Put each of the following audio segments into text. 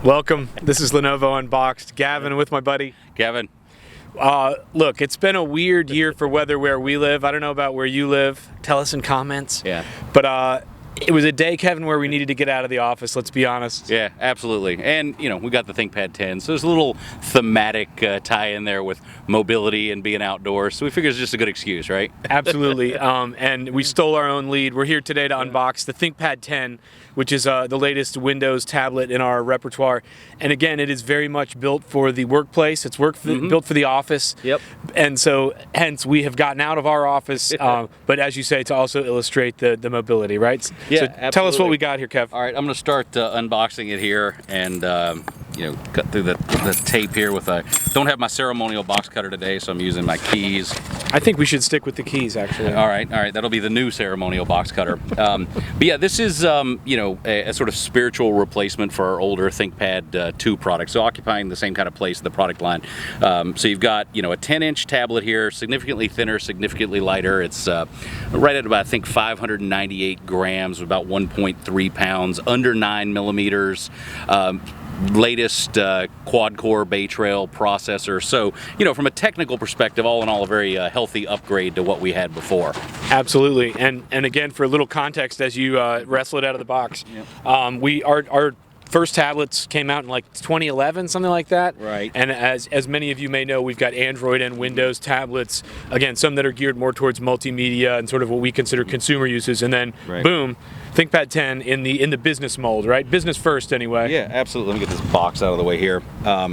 Welcome. This is Lenovo Unboxed. Gavin with my buddy. Gavin. Look, it's been a weird year for weather where we live. I don't know about where you live. Tell us in comments. Yeah. But it was a day, Kevin, where we needed to get out of the office, let's be honest. Yeah, absolutely. And, you know, we got the ThinkPad 10, so there's a little thematic tie in there with mobility and being outdoors. So we figured it's just a good excuse, right? Absolutely. And we stole our own lead. We're here today to unbox the ThinkPad 10, which is the latest Windows tablet in our repertoire. And again, it is very much built for the workplace. It's built for the office. Yep. And so, hence, we have gotten out of our office, but as you say, to also illustrate the mobility, right? Yeah, so absolutely. Tell us what we got here, Kev. All right, I'm going to start unboxing it here and, you know, cut through the tape here with don't have my ceremonial box cutter today, so I'm using my keys. I think we should stick with the keys, actually. All right, that'll be the new ceremonial box cutter. But yeah, this is, you know, a sort of spiritual replacement for our older ThinkPad 2 product, so occupying the same kind of place in the product line. So you've got, you know, a 10-inch tablet here, significantly thinner, significantly lighter. It's right at about, I think, 598 grams, about 1.3 pounds, under 9 millimeters. Latest quad-core Bay Trail processor. So, you know, from a technical perspective, all in all, a very healthy upgrade to what we had before. Absolutely. And again, for a little context, as you wrestle it out of the box, our first tablets came out in like 2011, something like that. Right. And as many of you may know, we've got Android and Windows tablets. Again, some that are geared more towards multimedia and sort of what we consider consumer uses. And then, boom, ThinkPad 10 in the business mold, right? Business first, anyway. Yeah, absolutely. Let me get this box out of the way here.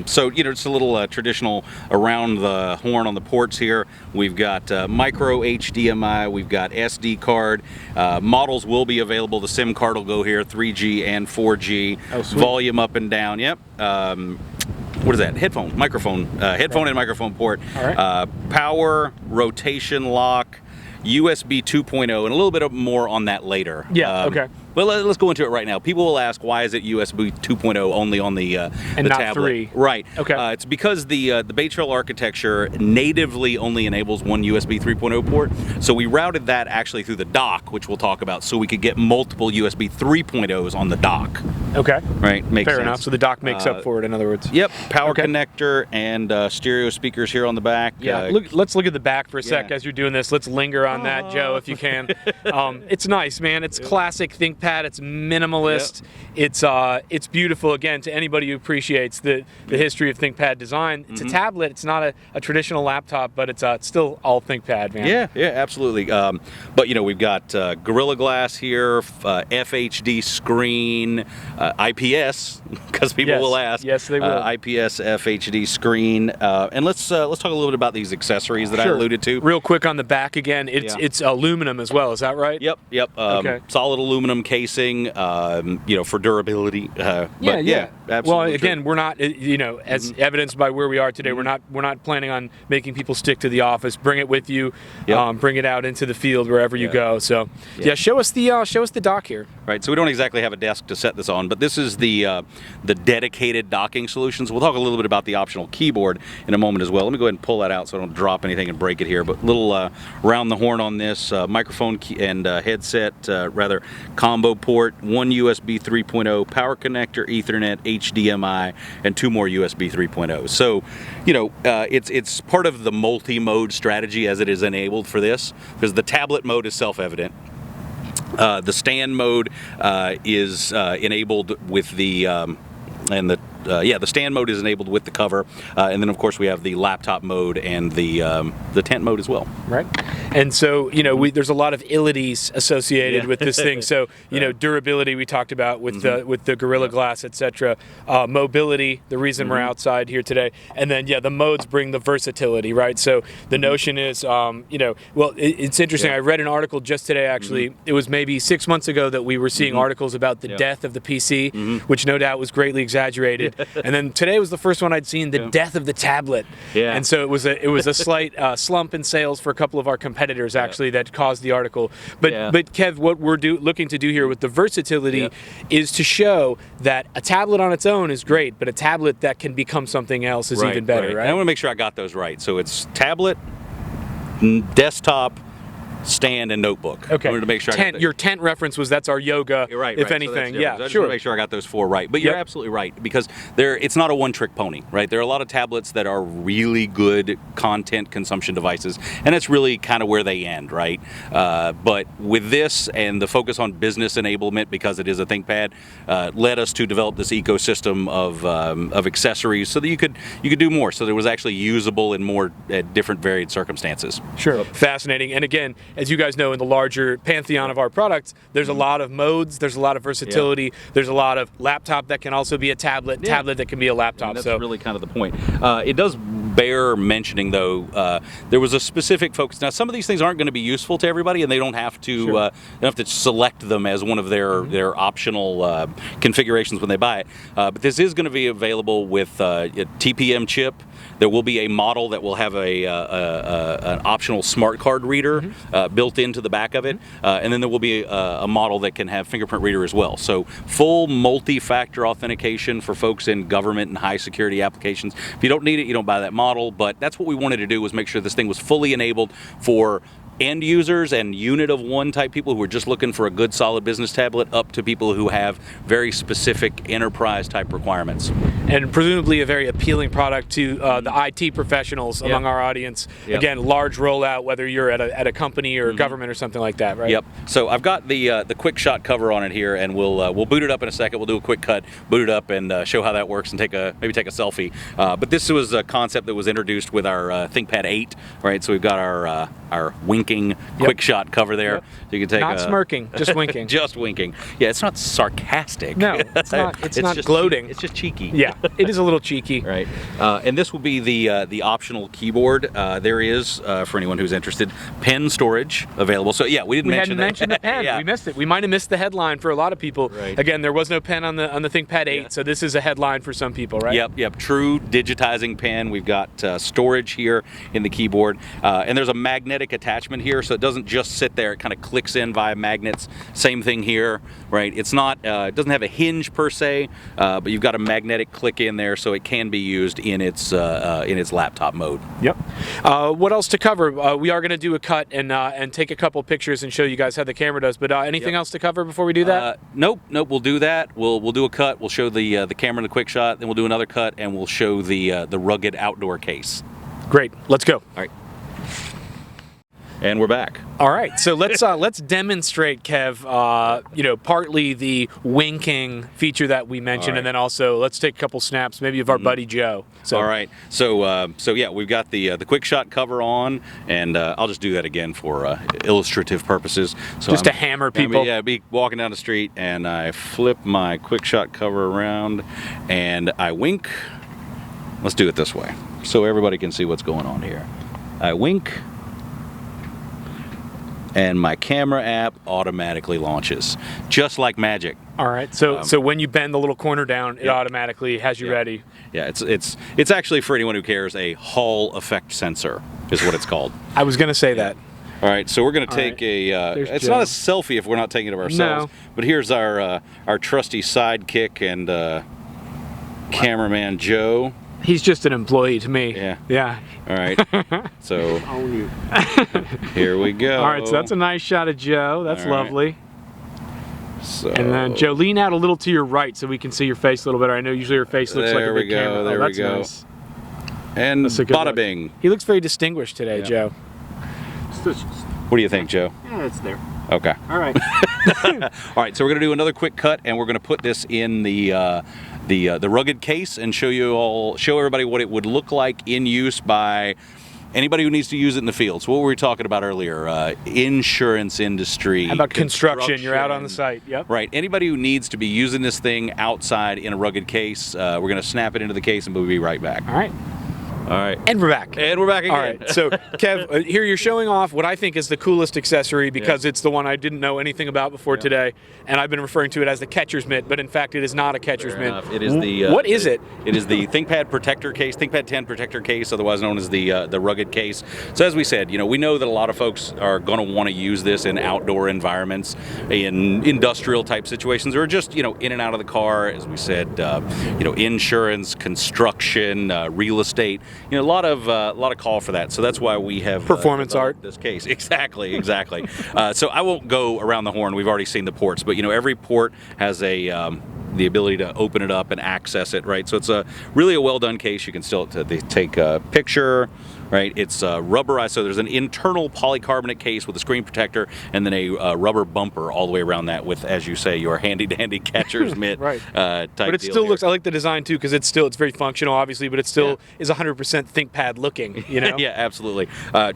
So, you know, it's a little traditional around the horn on the ports here. We've got micro HDMI. We've got SD card. Models will be available. The SIM card will go here, 3G and 4G. Oh, sweet. Volume up and down. Yep. What is that? Headphone, microphone, headphone and microphone port. All right. Power, rotation lock, USB 2.0, and a little bit more on that later. Yeah, okay. But let's go into it right now. People will ask, why is it USB 2.0 only on the and not tablet? 3? Right. Okay. It's because the Bay Trail architecture natively only enables one USB 3.0 port. So we routed that actually through the dock, which we'll talk about, so we could get multiple USB 3.0s on the dock. Okay. Right. Makes Fair sense. enough. So the dock makes up for it, in other words. Yep. Power Okay. connector and stereo speakers here on the back. Yeah. Let's look at the back for a sec as you're doing this. Let's linger on that, Joe, if you can. It's nice, man. It's classic ThinkPad. It's minimalist. Yep. It's beautiful. Again, to anybody who appreciates the history of ThinkPad design, it's a tablet. It's not a traditional laptop, but it's still all ThinkPad, man. Yeah, absolutely. But you know, we've got Gorilla Glass here, FHD screen, IPS, because people will ask. Yes, they will. IPS FHD screen, and let's talk a little bit about these accessories that I alluded to. Real quick on the back again. It's aluminum as well. Is that right? Yep. Okay. Solid aluminum casing, you know, for durability. Yeah, absolutely. Well, again, we're not, you know, as evidenced by where we are today, we're not planning on making people stick to the office. Bring it with you. Bring it out into the field wherever you go. So, show us the dock here. Right. So we don't exactly have a desk to set this on, but this is the dedicated docking solutions. We'll talk a little bit about the optional keyboard in a moment as well. Let me go ahead and pull that out so I don't drop anything and break it here. But little round the horn on this microphone and headset, rather combo port, one USB 3.0, power connector, Ethernet, HDMI, and 2 more USB 3.0. So, you know, it's part of the multi-mode strategy as it is enabled for this, because the tablet mode is self-evident. The stand mode is enabled with the the stand mode is enabled with the cover, and then of course we have the laptop mode and the tent mode as well. Right. And so, you know, there's a lot of illities associated with this thing. So, you know, durability we talked about with the Gorilla Glass, etc. Mobility, the reason we're outside here today, and then the modes bring the versatility, right? So the notion is, you know, well, it's interesting. I read an article just today. Actually, it was maybe 6 months ago that we were seeing articles about the death of the PC, which no doubt was greatly exaggerated. And then today was the first one I'd seen, the death of the tablet. Yeah. And so it was a slight slump in sales for a couple of our competitors actually that caused the article. But Kev, what we're looking to do here with the versatility is to show that a tablet on its own is great, but a tablet that can become something else is even better, right? And I want to make sure I got those right. So it's tablet, desktop, stand and notebook. Okay. I wanted to make sure Your tent reference was that's our yoga. You're right. If So anything, so yeah, I just sure. want to make sure I got those 4 right. But you're absolutely right, because it's not a one-trick pony, right? There are a lot of tablets that are really good content consumption devices, and that's really kind of where they end, right? But with this and the focus on business enablement, because it is a ThinkPad, led us to develop this ecosystem of accessories so that you could do more. So that it was actually usable in more different varied circumstances. Sure. Fascinating. And again, as you guys know, in the larger pantheon of our products, there's a lot of modes, there's a lot of versatility, there's a lot of laptop that can also be a tablet, tablet that can be a laptop. And that's really kind of the point. It does bear mentioning, though, there was a specific focus. Now, some of these things aren't going to be useful to everybody, and they don't have to they don't have to select them as one of their optional configurations when they buy it. But this is going to be available with a TPM chip. There will be a model that will have an optional smart card reader built into the back of it, and then there will be a model that can have fingerprint reader as well. So full multi-factor authentication for folks in government and high security applications. If you don't need it, you don't buy that model, but that's what we wanted to do, was make sure this thing was fully enabled for end users and unit of one type people who are just looking for a good solid business tablet, up to people who have very specific enterprise type requirements. And presumably a very appealing product to the IT professionals among our audience. Again, large rollout, whether you're at a company or government or something like that, right? Yep. So I've got the QUICKSHOT cover on it here, and we'll boot it up in a second. We'll do a quick cut, boot it up, and show how that works, and maybe take a selfie. But this was a concept that was introduced with our ThinkPad 8, right? So we've got our winking QUICKSHOT cover there. So you can take not smirking, just winking. Just winking. Yeah, it's not sarcastic. No, it's not. It's not just gloating. It's just cheeky. Yeah, it is a little cheeky. Right. And this will be the optional keyboard. There is, for anyone who's interested, pen storage available. So yeah, we didn't mention that. We hadn't mentioned the pen. Yeah. We missed it. We might have missed the headline for a lot of people. Right. Again, there was no pen on the ThinkPad 8, so this is a headline for some people, right? Yep. True digitizing pen. We've got storage here in the keyboard, and there's a magnetic attachment here, so it doesn't just sit there. It kind of clicks in via magnets. Same thing here, right? It's not. It doesn't have a hinge per se, but you've got a magnetic click in there, so it can be used in its laptop mode. Yep. What else to cover? We are going to do a cut and take a couple pictures and show you guys how the camera does. But anything else to cover before we do that? Nope. We'll do that. We'll do a cut. We'll show the camera and the QUICKSHOT. Then we'll do another cut, and we'll show the rugged outdoor case. Great. Let's go. All right. And we're back. All right, so let's demonstrate, Kev. Partly the winking feature that we mentioned, and then also let's take a couple snaps, maybe of our buddy Joe. So. All right. So yeah, we've got the QUICKSHOT cover on, and I'll just do that again for illustrative purposes. So just to hammer people. Be walking down the street, and I flip my QUICKSHOT cover around, and I wink. Let's do it this way, so everybody can see what's going on here. I wink, and my camera app automatically launches, just like magic. All right, so when you bend the little corner down, it automatically has you ready. Yeah, it's actually, for anyone who cares, a Hall effect sensor is what it's called. I was going to say that. All right, so we're going to take it's Joe. not a selfie if we're not taking it of ourselves. No. But here's our trusty sidekick and cameraman Joe. He's just an employee to me. Yeah. All right. So here we go. All right, so that's a nice shot of Joe. That's lovely. So, and then Joe, lean out a little to your right so we can see your face a little better. I know usually your face looks like a big camera. There we go. Nice. And bada look. bing. He looks very distinguished today, Joe. What do you think, Joe? Yeah, it's there. Okay. All right. All right, so we're going to do another quick cut, and we're going to put this in the rugged case and show everybody what it would look like in use by anybody who needs to use it in the field. So what were we talking about earlier? Insurance industry. How about construction? You're out on the site. Yep. Right. Anybody who needs to be using this thing outside in a rugged case, we're going to snap it into the case, and we'll be right back. All right. All right. And we're back. And we're back again. All right. So, Kev, here you're showing off what I think is the coolest accessory because it's the one I didn't know anything about before today, and I've been referring to it as the catcher's mitt, but in fact it is not a catcher's mitt. It is the what is it? It is the ThinkPad protector case, ThinkPad 10 protector case, otherwise known as the rugged case. So as we said, we know that a lot of folks are going to want to use this in outdoor environments, in industrial type situations, or just in and out of the car. As we said, insurance, construction, real estate. a lot of call for that. So that's why we have performance art this case. Exactly. So I won't go around the horn. We've already seen the ports, but every port has the ability to open it up and access it, right? So it's really a well done case. You can still take a picture, right? It's rubberized, so there's an internal polycarbonate case with a screen protector and then a rubber bumper all the way around that with, as you say, your handy dandy catcher's mitt right. Type but it still looks, I like the design too, because it's very functional, obviously, but it still is 100% ThinkPad looking, Yeah, absolutely.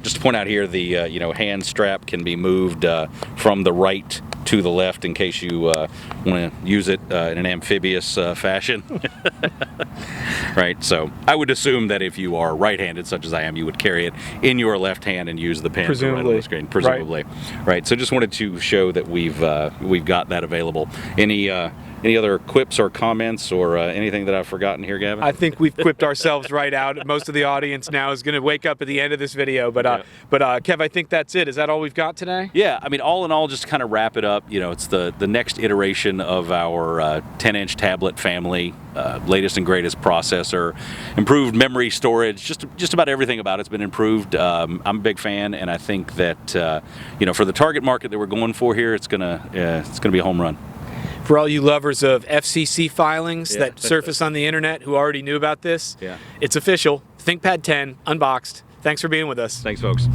Just to point out here, the hand strap can be moved from the right to the left in case you want to use it in an amphibious fashion. Right, so I would assume that if you are right-handed, such as I am, you would carry it in your left hand and use the pen to write on the screen. Presumably, right. So just wanted to show that we've got that available. Any other quips or comments or anything that I've forgotten here, Gavin? I think we've quipped ourselves right out. Most of the audience now is going to wake up at the end of this video. But Kev, I think that's it. Is that all we've got today? Yeah, I mean, all in all, just to kind of wrap it up, it's the next iteration of our 10-inch tablet family, latest and greatest processor, improved memory storage, just about everything about it's been improved. I'm a big fan, and I think that for the target market that we're going for here, it's gonna be a home run. For all you lovers of FCC filings that surface on the internet who already knew about this, it's official. ThinkPad 10 unboxed. Thanks for being with us. Thanks, folks.